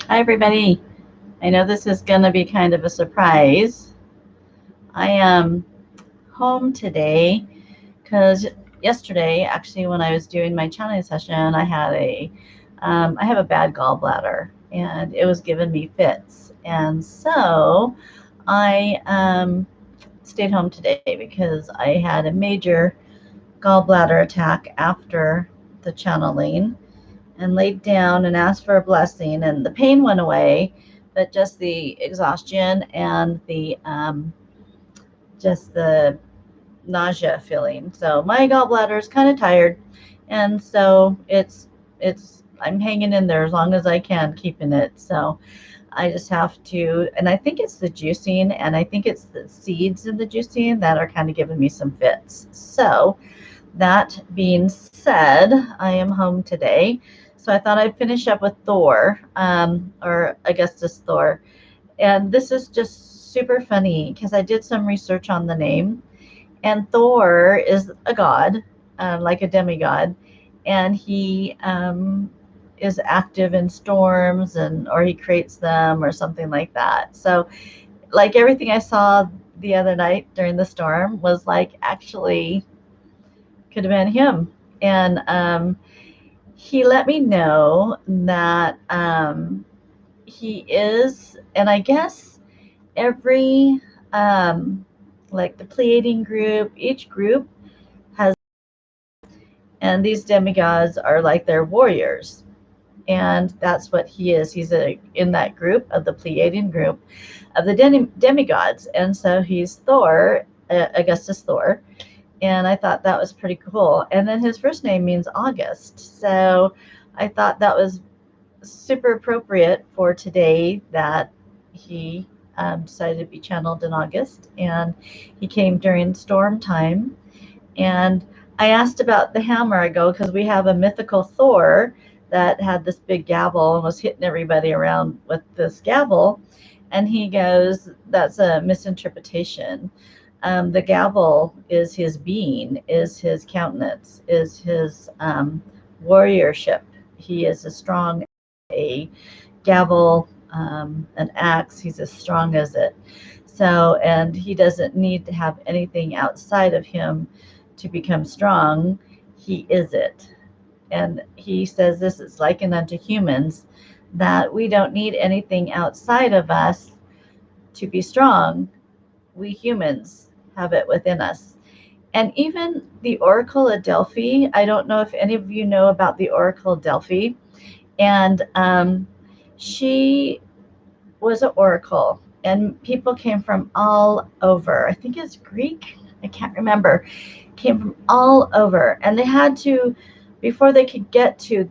Hi, everybody. I know this is going to be kind of a surprise. I am home today because yesterday, actually, when I was doing my channeling session, I have a bad gallbladder, and it was giving me fits, and so I stayed home today because I had a major gallbladder attack after the channeling, and laid down and asked for a blessing, and the pain went away, but just the exhaustion and the just the nausea feeling. So my gallbladder is kind of tired, and so it's I'm hanging in there as long as I can, keeping it. So I just have to, and I think it's the juicing, and I think it's the seeds in the juicing that are kind of giving me some fits. So that being said, I am home today. So I thought I'd finish up with Thor, or Augustus Thor. And this is just super funny because I did some research on the name. And Thor is a god, like a demigod. And he is active in storms, and or he creates them or something like that. So like everything I saw the other night during the storm was like actually could have been him. And he let me know that he is, and I guess every, um, like the Pleiadian group, each group has, and these demigods are like their warriors. And that's what he is. In that group of the Pleiadian group of the demigods. And so he's Thor, Augustus Thor, and I thought that was pretty cool. And then his first name means August, so I thought that was super appropriate for today that he decided to be channeled in August, and he came during storm time. And I asked about the hammer. I go, because we have a mythical Thor that had this big gavel and was hitting everybody around with this gavel. And he goes, that's a misinterpretation. The gavel is his being, is his countenance, is his warriorship. He is as strong a gavel, an axe. He's as strong as it. So, and he doesn't need to have anything outside of him to become strong. He is it. And he says this is likened unto humans, that we don't need anything outside of us to be strong. We humans have it within us. And even the Oracle at Delphi, I don't know if any of you know about the Oracle Delphi. And she was an oracle, and people came from all over. I think it's Greek. I can't remember. Came from all over, and they had to, before they could get to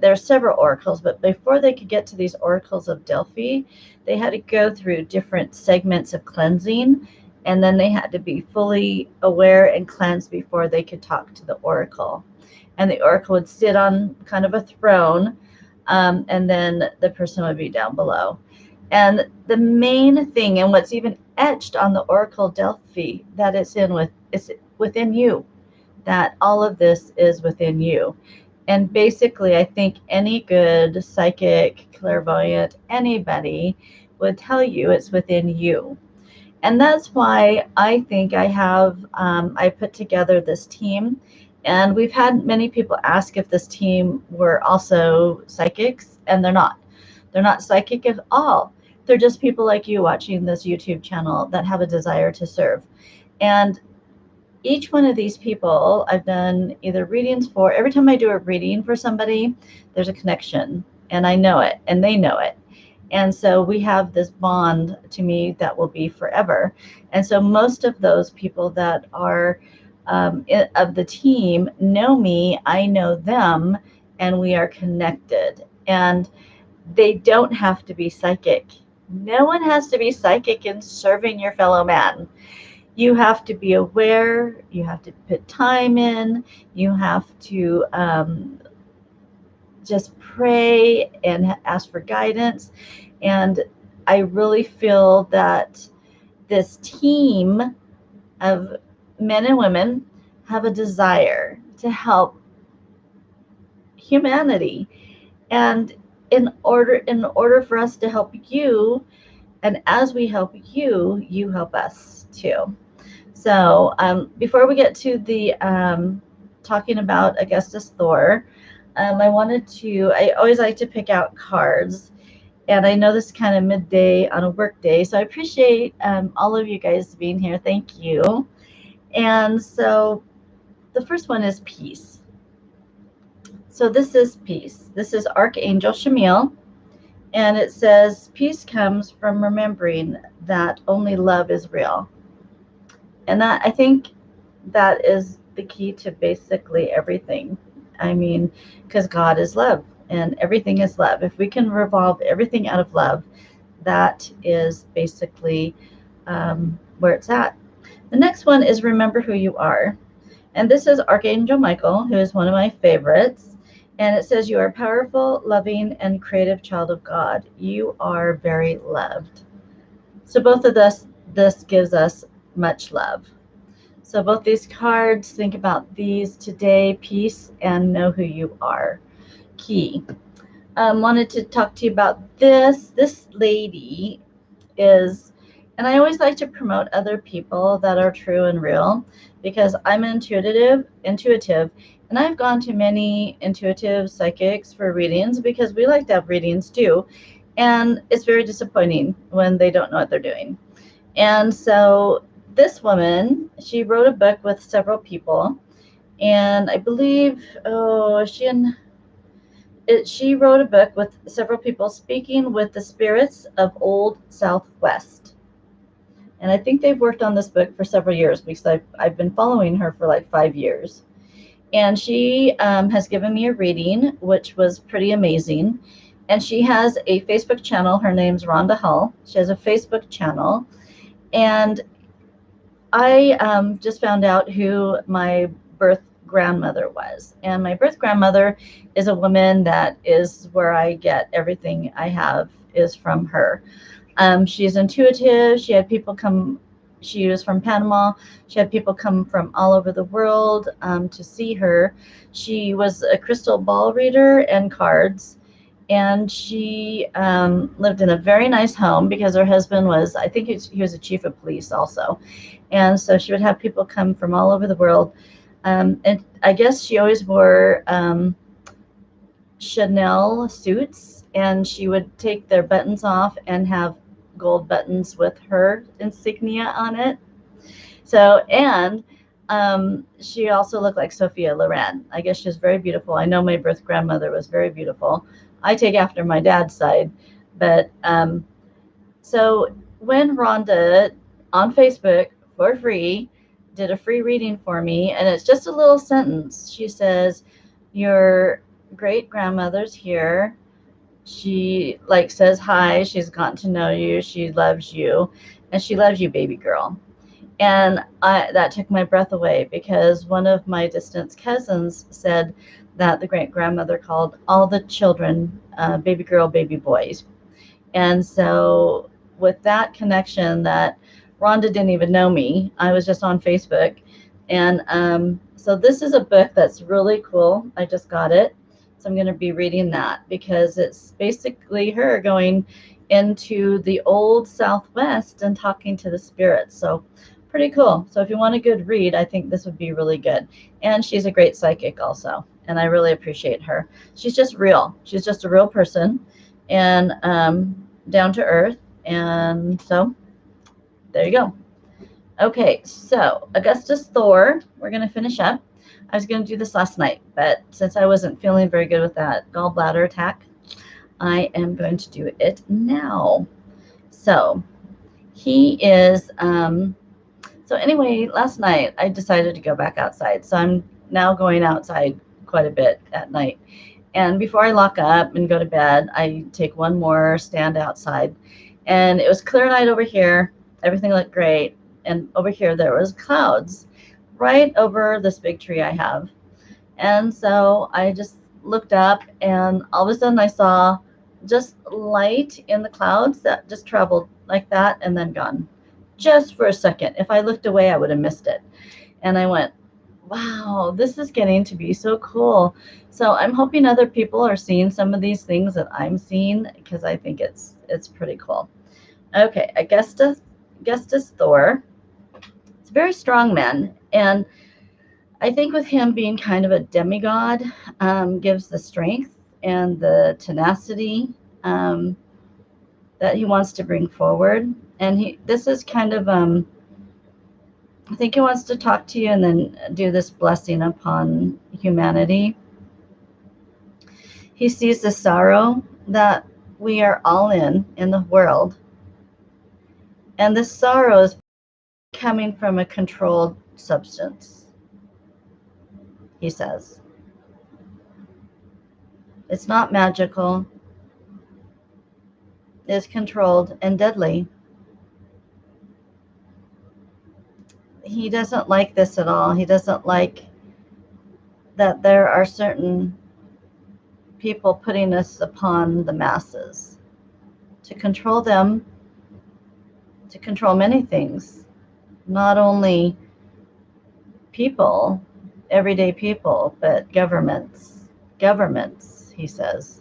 there are several oracles, but before they could get to these oracles of Delphi, they had to go through different segments of cleansing, and then they had to be fully aware and cleansed before they could talk to the oracle. And the oracle would sit on kind of a throne, and then the person would be down below. And the main thing, and what's even etched on the Oracle Delphi, that it's within you. That all of this is within you. And basically, I think any good psychic, clairvoyant, anybody would tell you it's within you. And that's why I think I put together this team. And we've had many people ask if this team were also psychics, and they're not. They're not psychic at all. They're just people like you watching this YouTube channel that have a desire to serve. And each one of these people I've done either readings for. Every time I do a reading for somebody, there's a connection, and I know it, and they know it. And so we have this bond to me that will be forever. And so most of those people that are of the team know me, I know them, and we are connected. And they don't have to be psychic. No one has to be psychic in serving your fellow man. You have to be aware, you have to put time in, you have to just pray and ask for guidance. And I really feel that this team of men and women have a desire to help humanity. And in order for us to help you, and as we help you, you help us too. So before we get to the talking about Augustus Thor, I always like to pick out cards. And I know this is kind of midday on a work day, so I appreciate all of you guys being here. Thank you. And so the first one is peace. So this is peace. This is Archangel Shamil, and it says, peace comes from remembering that only love is real. And that, I think, that is the key to basically everything. I mean, because God is love and everything is love. If we can revolve everything out of love, that is basically where it's at. The next one is remember who you are. And this is Archangel Michael, who is one of my favorites. And it says, you are a powerful, loving, and creative child of God. You are very loved. So both of this gives us much love. So both these cards, think about these today, peace and know who you are. Key. Wanted to talk to you about this. This lady is, and I always like to promote other people that are true and real because I'm intuitive, and I've gone to many intuitive psychics for readings because we like to have readings too. And it's very disappointing when they don't know what they're doing. And so this woman, she wrote a book with several people, and I believe, she wrote a book with several people speaking with the spirits of Old Southwest. And I think they've worked on this book for several years because I've been following her for like 5 years. And she has given me a reading, which was pretty amazing. And she has a Facebook channel. Her name's Rhonda Hull. She has a Facebook channel. And I just found out who my birth grandmother was. And my birth grandmother is a woman that is where I get everything I have is from her. She's intuitive. She had people come. She was from Panama. She had people come from all over the world to see her. She was a crystal ball reader and cards. And she lived in a very nice home because her husband was, I think he was a chief of police also. And so she would have people come from all over the world. And I guess she always wore Chanel suits, and she would take their buttons off and have gold buttons with her insignia on it. So, and she also looked like Sophia Loren. I guess she was very beautiful. I know my birth grandmother was very beautiful. I take after my dad's side. But so when Rhonda on Facebook for free did a free reading for me, and it's just a little sentence. She says, your great grandmother's here. She says hi. She's gotten to know you. She loves you, and she loves you, baby girl. And that took my breath away because one of my distant cousins said that the great grandmother called all the children baby girl, baby boys. And so with that connection, that Rhonda didn't even know me. I was just on Facebook. And so this is a book that's really cool. I just got it. So I'm going to be reading that because it's basically her going into the old Southwest and talking to the spirits. So pretty cool. So if you want a good read, I think this would be really good. And she's a great psychic also. And I really appreciate her. She's just real. She's just a real person and down to earth. And so there you go. Okay, so Augustus Thor, we're going to finish up. I was going to do this last night, but since I wasn't feeling very good with that gallbladder attack, I am going to do it now. So he is, so anyway, last night I decided to go back outside. So I'm now going outside quite a bit at night. And before I lock up and go to bed, I take one more stand outside. And it was clear night over here. Everything looked great. And over here there was clouds right over this big tree I have. And so I just looked up, and all of a sudden I saw just light in the clouds that just traveled like that and then gone just for a second. If I looked away, I would have missed it. And I went, Wow, this is getting to be so cool. So I'm hoping other people are seeing some of these things that I'm seeing because I think it's pretty cool. Okay, Augustus Thor. It's a very strong man, and I think with him being kind of a demigod, gives the strength and the tenacity um, that he wants to bring forward. And this is kind of, I think he wants to talk to you and then do this blessing upon humanity. He sees the sorrow that we are all in the world, and this sorrow is coming from a controlled substance. He says it's not magical, it's controlled and deadly. He doesn't like this at all. He doesn't like that there are certain people putting this upon the masses to control them, to control many things, not only people, everyday people, but governments. Governments, he says.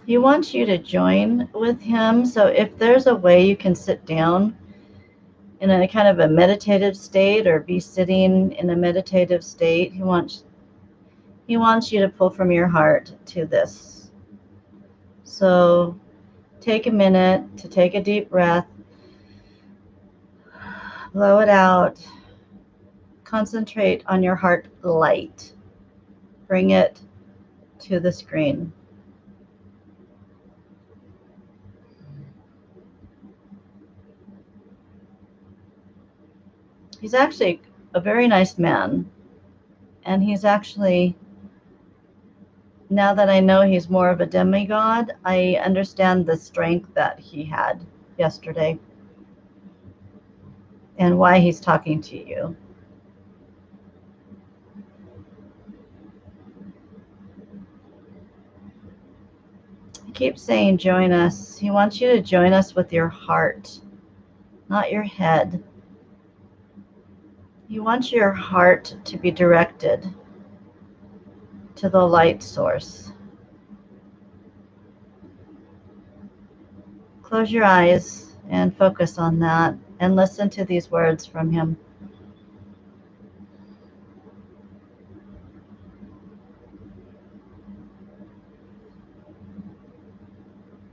He wants you to join with him. So if there's a way you can sit down in a kind of a meditative state or be sitting in a meditative state, he wants you to pull from your heart to this. So take a minute to take a deep breath, blow it out, concentrate on your heart light, bring it to the screen. He's actually a very nice man, and he's actually, now that I know he's more of a demigod, I understand the strength that he had yesterday and why he's talking to you. He keeps saying, join us. He wants you to join us with your heart, not your head. He wants your heart to be directed to the light source. Close your eyes and focus on that and listen to these words from him.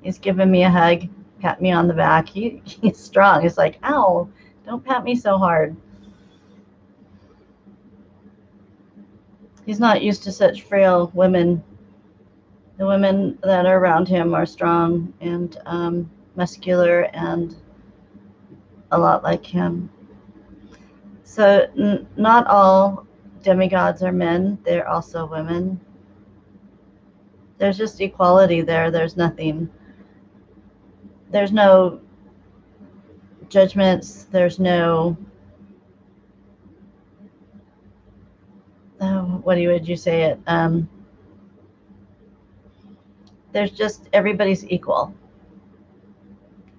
He's giving me a hug, pat me on the back. He's strong. He's like, ow, don't pat me so hard. He's not used to such frail women. The women that are around him are strong and muscular and a lot like him. So not all demigods are men. They're also women. There's just equality there. There's nothing. There's no judgments. There's no, what would you say it? There's just, everybody's equal.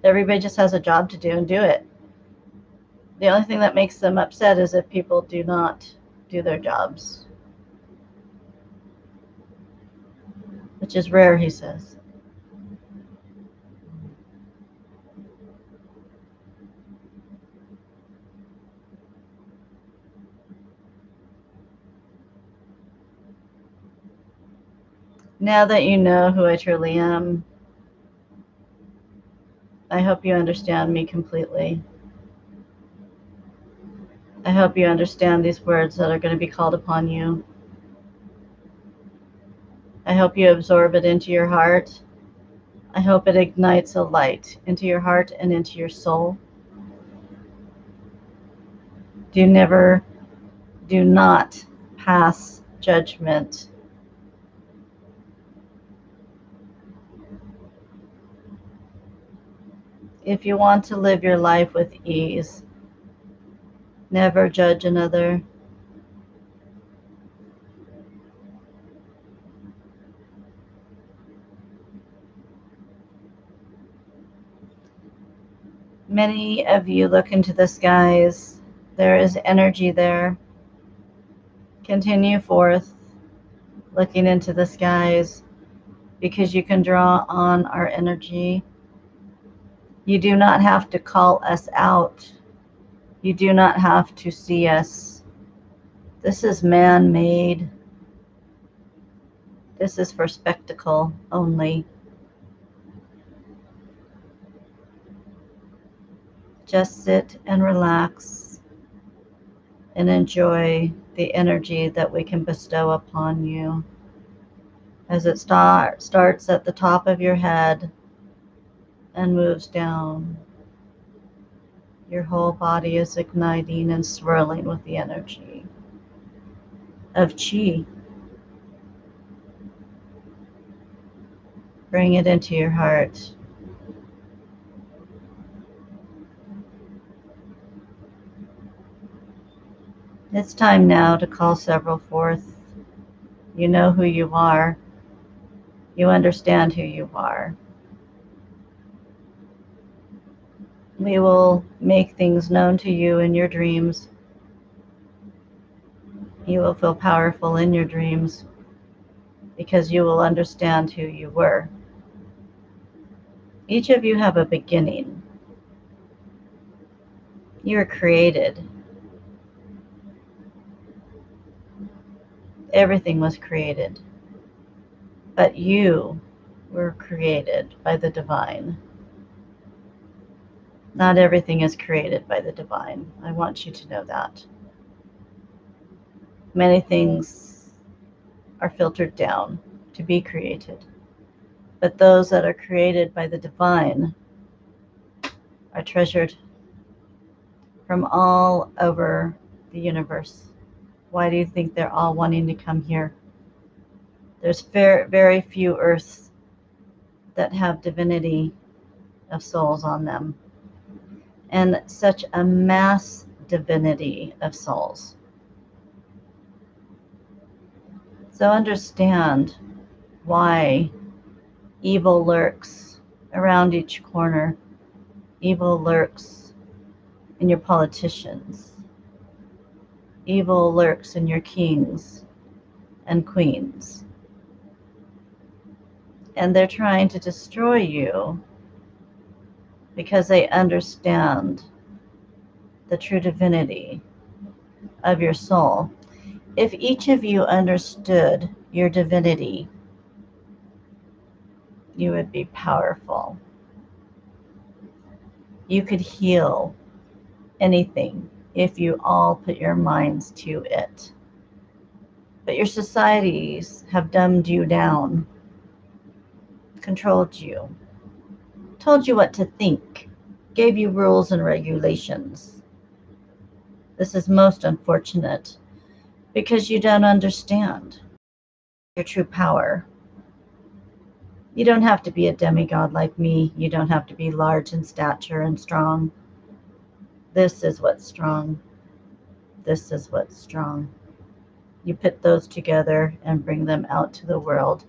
Everybody just has a job to do and do it. The only thing that makes them upset is if people do not do their jobs, which is rare, he says. Now that you know who I truly am, I hope you understand me completely. I hope you understand these words that are going to be called upon you. I hope you absorb it into your heart. I hope it ignites a light into your heart and into your soul. Do not pass judgment. If you want to live your life with ease, never judge another. Many of you look into the skies. There is energy there. Continue forth, looking into the skies, because you can draw on our energy. You do not have to call us out. You do not have to see us. This is man-made. This is for spectacle only. Just sit and relax and enjoy the energy that we can bestow upon you as it starts at the top of your head and moves down. Your whole body is igniting and swirling with the energy of chi. Bring it into your heart. It's time now to call several forth. You know who you are. You understand who you are. We will make things known to you in your dreams. You will feel powerful in your dreams because you will understand who you were. Each of you have a beginning. You were created. Everything was created. But you were created by the divine. Not everything is created by the divine. I want you to know that. Many things are filtered down to be created. But those that are created by the divine are treasured from all over the universe. Why do you think they're all wanting to come here? There's very few earths that have divinity of souls on them, and such a mass divinity of souls. So understand why evil lurks around each corner. Evil lurks in your politicians. Evil lurks in your kings and queens. And they're trying to destroy you because they understand the true divinity of your soul. If each of you understood your divinity, you would be powerful. You could heal anything if you all put your minds to it. But your societies have dumbed you down, controlled you, told you what to think, gave you rules and regulations. This is most unfortunate because you don't understand your true power. You don't have to be a demigod like me. You don't have to be large in stature and strong. This is what's strong. This is what's strong. You put those together and bring them out to the world,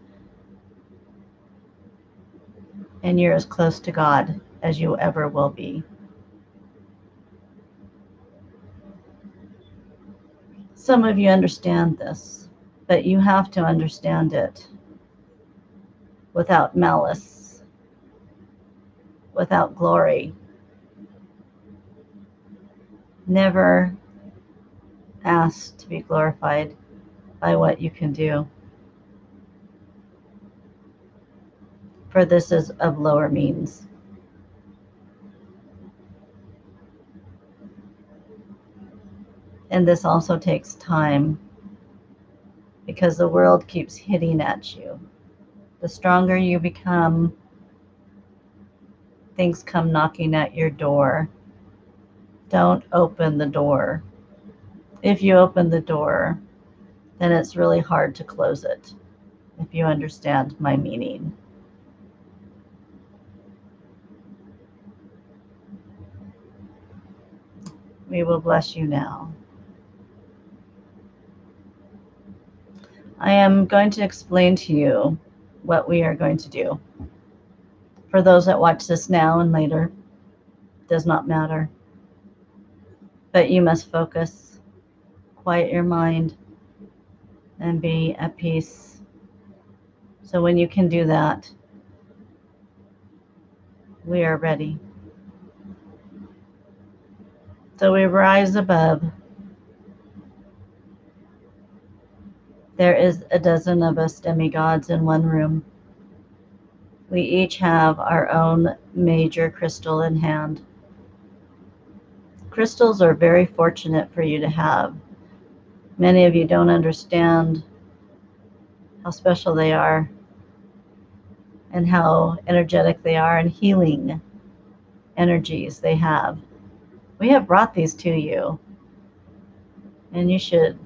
and you're as close to God as you ever will be. Some of you understand this, but you have to understand it without malice, without glory. Never ask to be glorified by what you can do, for this is of lower means. And this also takes time because the world keeps hitting at you. The stronger you become, things come knocking at your door. Don't open the door. If you open the door, then it's really hard to close it, if you understand my meaning. We will bless you now. I am going to explain to you what we are going to do. For those that watch this now and later, does not matter. But you must focus, quiet your mind, and be at peace. So when you can do that, we are ready. So we rise above. There is a dozen of us demigods in one room. We each have our own major crystal in hand. Crystals are very fortunate for you to have. Many of you don't understand how special they are and how energetic they are and healing energies they have. We have brought these to you, and you should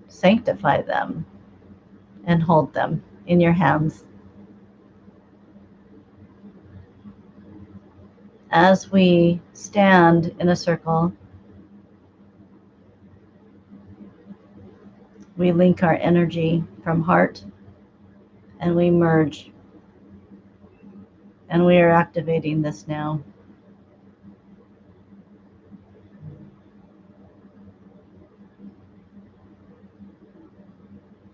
sanctify them and hold them in your hands. As we stand in a circle, we link our energy from heart and we merge. And we are activating this now.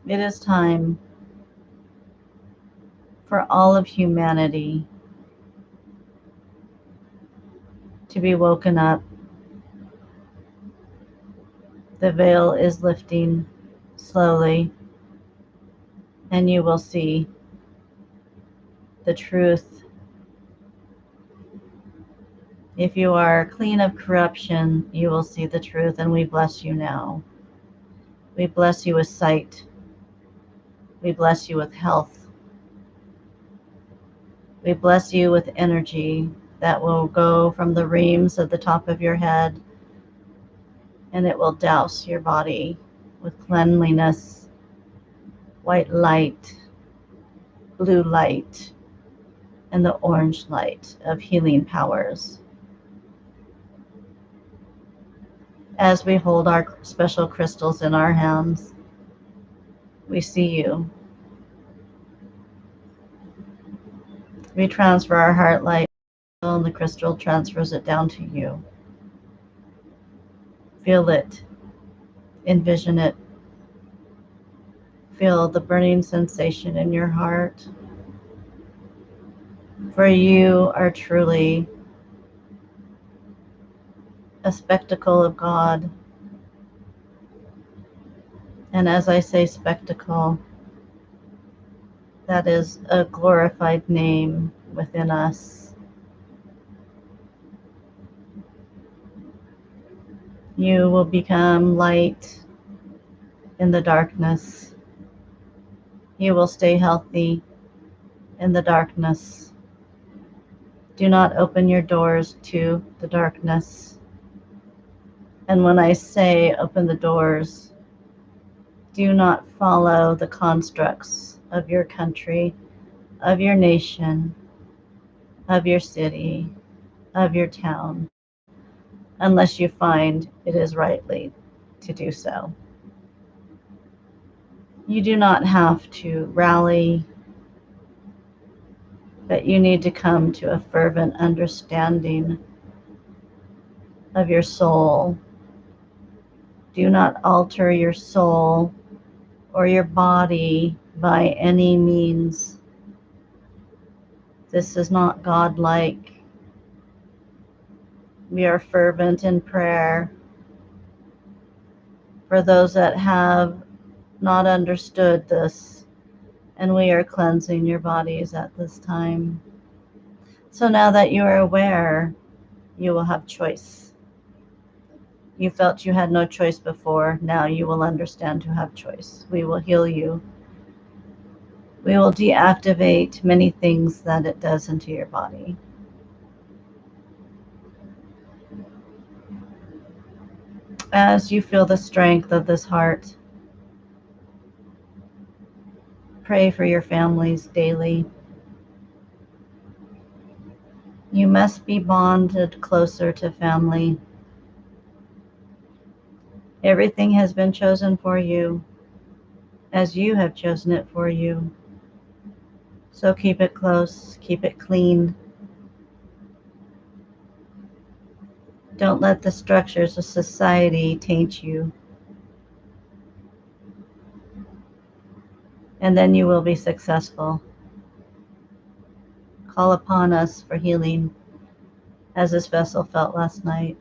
It is time for all of humanity to be woken up. The veil is lifting slowly, and you will see the truth. If you are clean of corruption, you will see the truth, and we bless you now. We bless you with sight. We bless you with health. We bless you with energy that will go from the reams of the top of your head, and it will douse your body with cleanliness, white light, blue light, and the orange light of healing powers. As we hold our special crystals in our hands, we see you. We transfer our heart light, and the crystal transfers it down to you. Feel it. Envision it. Feel the burning sensation in your heart. For you are truly a spectacle of God. And as I say spectacle, that is a glorified name within us. You will become light in the darkness. You will stay healthy in the darkness. Do not open your doors to the darkness. And when I say open the doors, do not follow the constructs of your country, of your nation, of your city, of your town, unless you find it is rightly to do so. You do not have to rally, but you need to come to a fervent understanding of your soul. Do not alter your soul or your body by any means. This is not godlike. We are fervent in prayer for those that have not understood this, and we are cleansing your bodies at this time. So now that you are aware, you will have choice. You felt you had no choice before. Now you will understand to have choice. We will heal you. We will deactivate many things that it does into your body. As you feel the strength of this heart, pray for your families daily. You must be bonded closer to family. Everything has been chosen for you, as you have chosen it for you. So keep it close, keep it clean. Don't let the structures of society taint you. And then you will be successful. Call upon us for healing, as this vessel felt last night.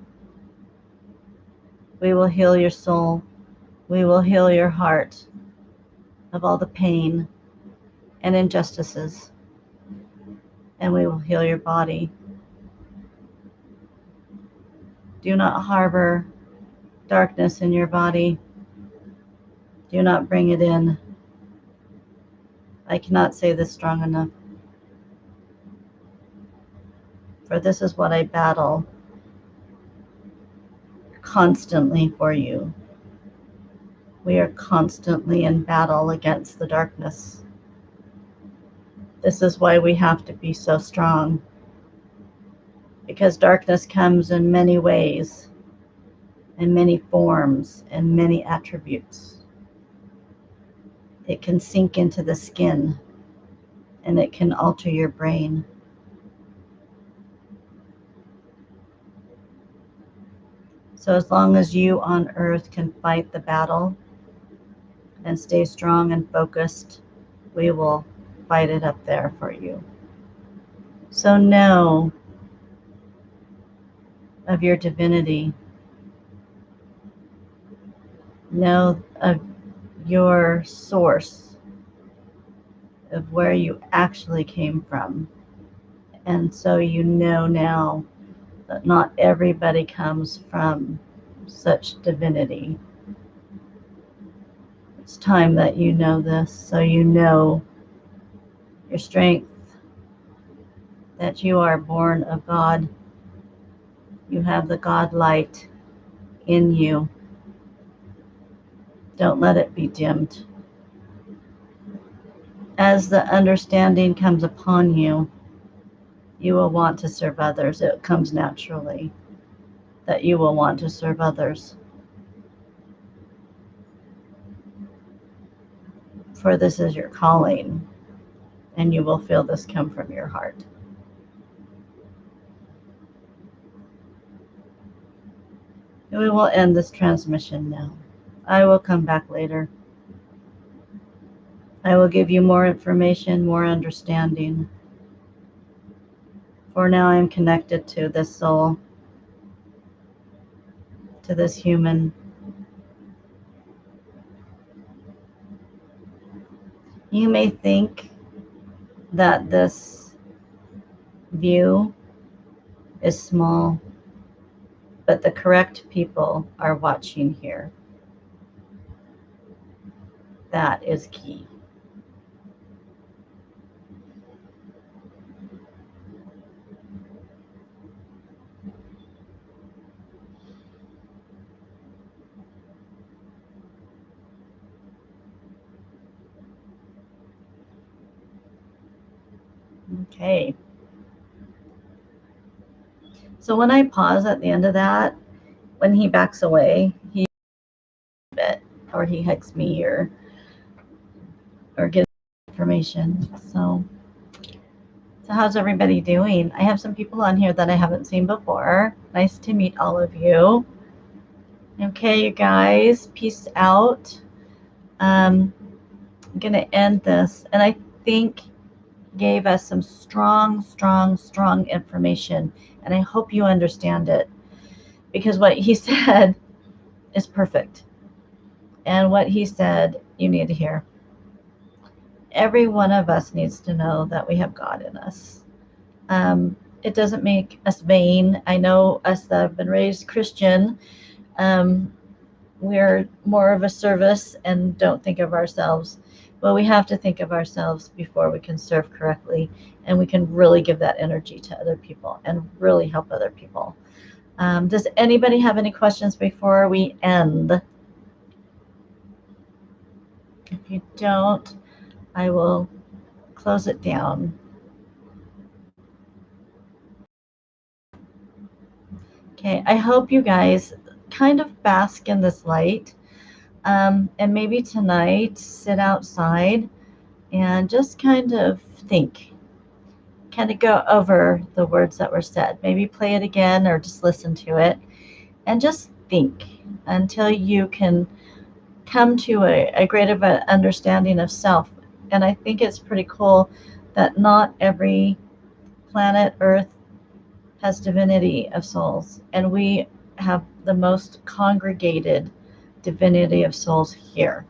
We will heal your soul. We will heal your heart of all the pain and injustices. And we will heal your body. Do not harbor darkness in your body. Do not bring it in. I cannot say this strong enough. For this is what I battle constantly for you. We are constantly in battle against the darkness. This is why we have to be so strong. Because darkness comes in many ways, in many forms, and many attributes. It can sink into the skin, and it can alter your brain. So as long as you on earth can fight the battle and stay strong and focused, we will fight it up there for you. So know of your divinity. Know of your source, of where you actually came from. And so you know now that not everybody comes from such divinity. It's time that you know this, so you know your strength, that you are born of God. You have the God light in you. Don't let it be dimmed. As the understanding comes upon you, you will want to serve others. It comes naturally that you will want to serve others. For this is your calling, and you will feel this come from your heart. And we will end this transmission now. I will come back later. I will give you more information, more understanding. For now, I am connected to this soul, to this human. You may think that this view is small, but the correct people are watching here. That is key. Okay. So when I pause at the end of that, when he backs away, he or he hugs me or gives information. So how's everybody doing? I have some people on here that I haven't seen before. Nice to meet all of you. Okay, you guys, peace out. I'm going to end this, and I think gave us some strong information, and I hope you understand it, because what he said is perfect, and what he said you need to hear. Every one of us needs to know that we have God in us. It doesn't make us vain. I know us that have been raised Christian, we're more of a service and don't think of ourselves. Well, we have to think of ourselves before we can serve correctly, and we can really give that energy to other people and really help other people. Does anybody have any questions before we end? If you don't, I will close it down. Okay, I hope you guys kind of bask in this light, and maybe tonight sit outside and just kind of think, kind of go over the words that were said. Maybe play it again or just listen to it And just think until you can come to a greater understanding of self. And I think it's pretty cool that not every planet Earth has divinity of souls, and we have the most congregated divinity of souls here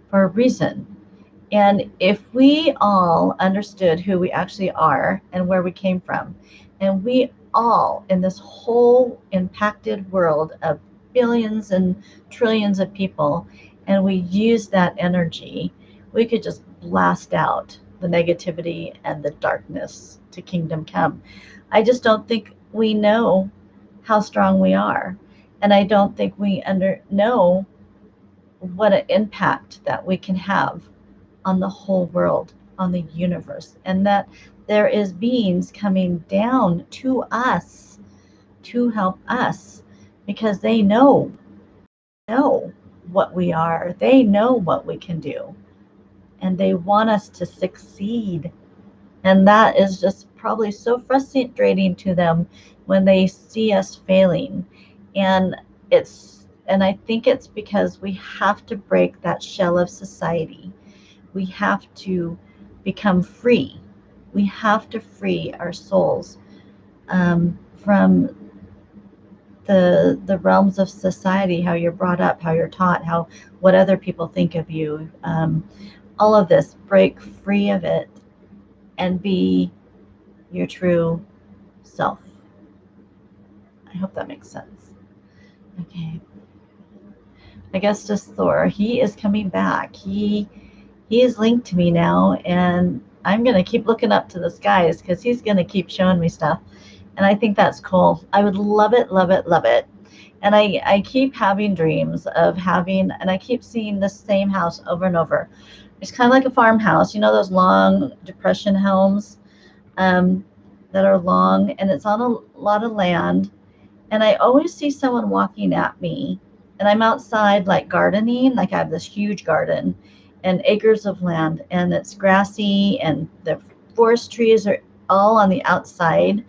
for a reason. And if we all understood who we actually are and where we came from, and we all in this whole impacted world of billions and trillions of people, and we use that energy, we could just blast out the negativity and the darkness to kingdom come. I just don't think we know how strong we are. And I don't think we know what an impact that we can have on the whole world, on the universe, and that there is beings coming down to us to help us because they know what we are. They know what we can do, and they want us to succeed. And that is just probably so frustrating to them when they see us failing. And I think it's because we have to break that shell of society. We have to become free. We have to free our souls from the realms of society, how you're brought up, how you're taught, how what other people think of you. All of this, break free of it and be your true self. I hope that makes sense. Okay. Augustus Thor, he is coming back. He is linked to me now, and I'm going to keep looking up to the skies because he's going to keep showing me stuff. And I think that's cool. I would love it, love it, love it. And I keep having dreams of having, and I keep seeing the same house over and over. It's kind of like a farmhouse, you know, those long depression homes that are long, and it's on a lot of land. And I always see someone walking at me, and I'm outside like gardening, like I have this huge garden and acres of land, and it's grassy, and the forest trees are all on the outside,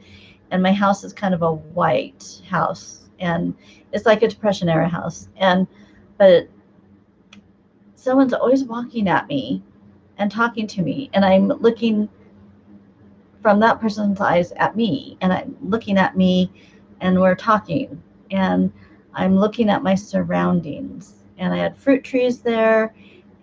and my house is kind of a white house, and it's like a depression era house. But someone's always walking at me and talking to me, and I'm looking from that person's eyes at me, and I'm looking at me, and we're talking, and I'm looking at my surroundings, and I had fruit trees there,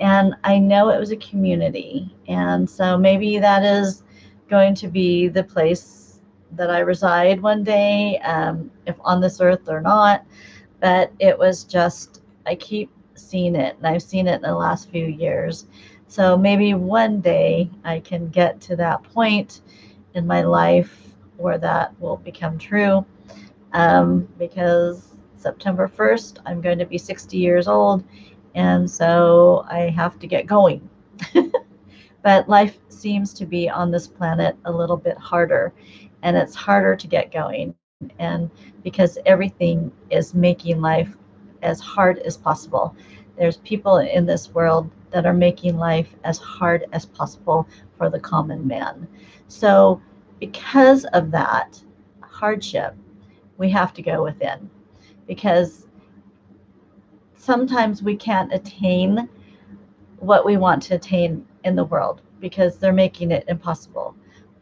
and I know it was a community. And so maybe that is going to be the place that I reside one day, if on this earth or not. But it was just, I keep seeing it, and I've seen it in the last few years. So maybe one day I can get to that point in my life where that will become true, because September 1st, I'm going to be 60 years old, and so I have to get going. But life seems to be on this planet a little bit harder, and it's harder to get going, and because everything is making life as hard as possible. There's people in this world that are making life as hard as possible for the common man. So because of that hardship, we have to go within, because sometimes we can't attain what we want to attain in the world because they're making it impossible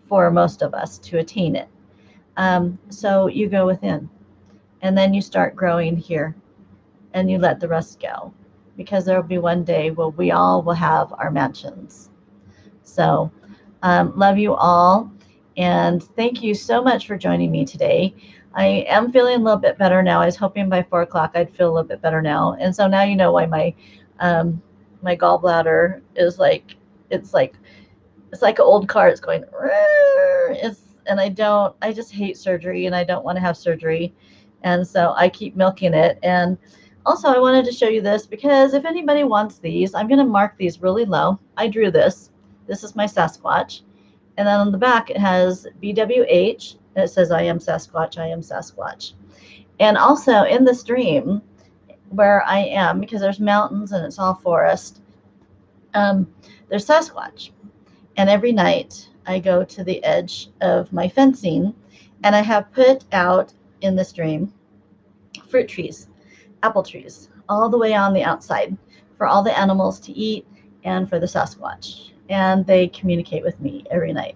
for most of us to attain it. So you go within, and then you start growing here, and you let the rest go, because there will be one day where we all will have our mansions. So love you all, and thank you so much for joining me today. I am feeling a little bit better now. I was hoping by 4 o'clock I'd feel a little bit better now, and so now you know why my gallbladder is like, it's like an old car. It's going, and I just hate surgery, and I don't want to have surgery, and so I keep milking it. And also, I wanted to show you this, because if anybody wants these, I'm going to mark these really low. I drew this. This is my Sasquatch. And then on the back, it has BWH. And it says, I am Sasquatch, I am Sasquatch. And also in the stream where I am, because there's mountains and it's all forest, there's Sasquatch. And every night I go to the edge of my fencing, and I have put out in the stream fruit trees, apple trees, all the way on the outside for all the animals to eat and for the Sasquatch. And they communicate with me every night.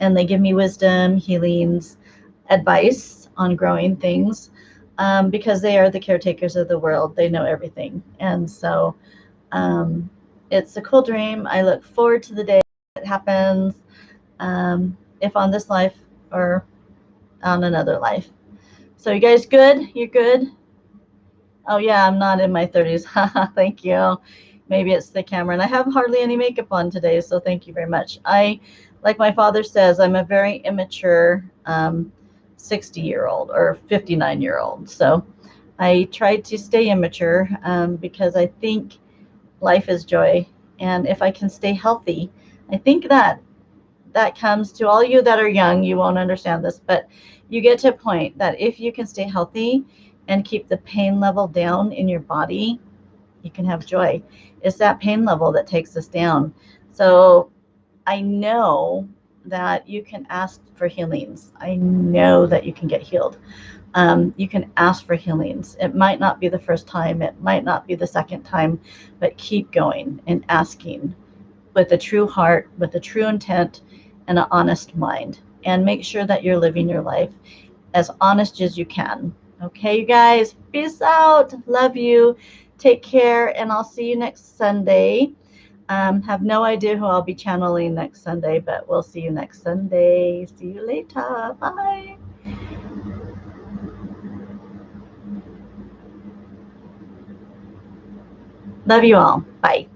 And they give me wisdom, healings, advice on growing things, because they are the caretakers of the world. They know everything. And so it's a cool dream. I look forward to the day it happens, if on this life or on another life. So you guys good? You're good? Oh yeah, I'm not in my 30s. Thank you. Maybe it's the camera. And I have hardly any makeup on today, so thank you very much. Like my father says, I'm a very immature 60-year-old or 59-year-old. So I try to stay immature, because I think life is joy. And if I can stay healthy, I think that comes to all you that are young. You won't understand this, but you get to a point that if you can stay healthy and keep the pain level down in your body, you can have joy. It's that pain level that takes us down. So I know that you can ask for healings. I know that you can get healed. You can ask for healings. It might not be the first time, it might not be the second time, but keep going and asking with a true heart, with a true intent, and an honest mind. And make sure that you're living your life as honest as you can. Okay, you guys, peace out. Love you. Take care, and I'll see you next Sunday. Have no idea who I'll be channeling next Sunday, but we'll see you next Sunday. See you later. Bye. Love you all. Bye.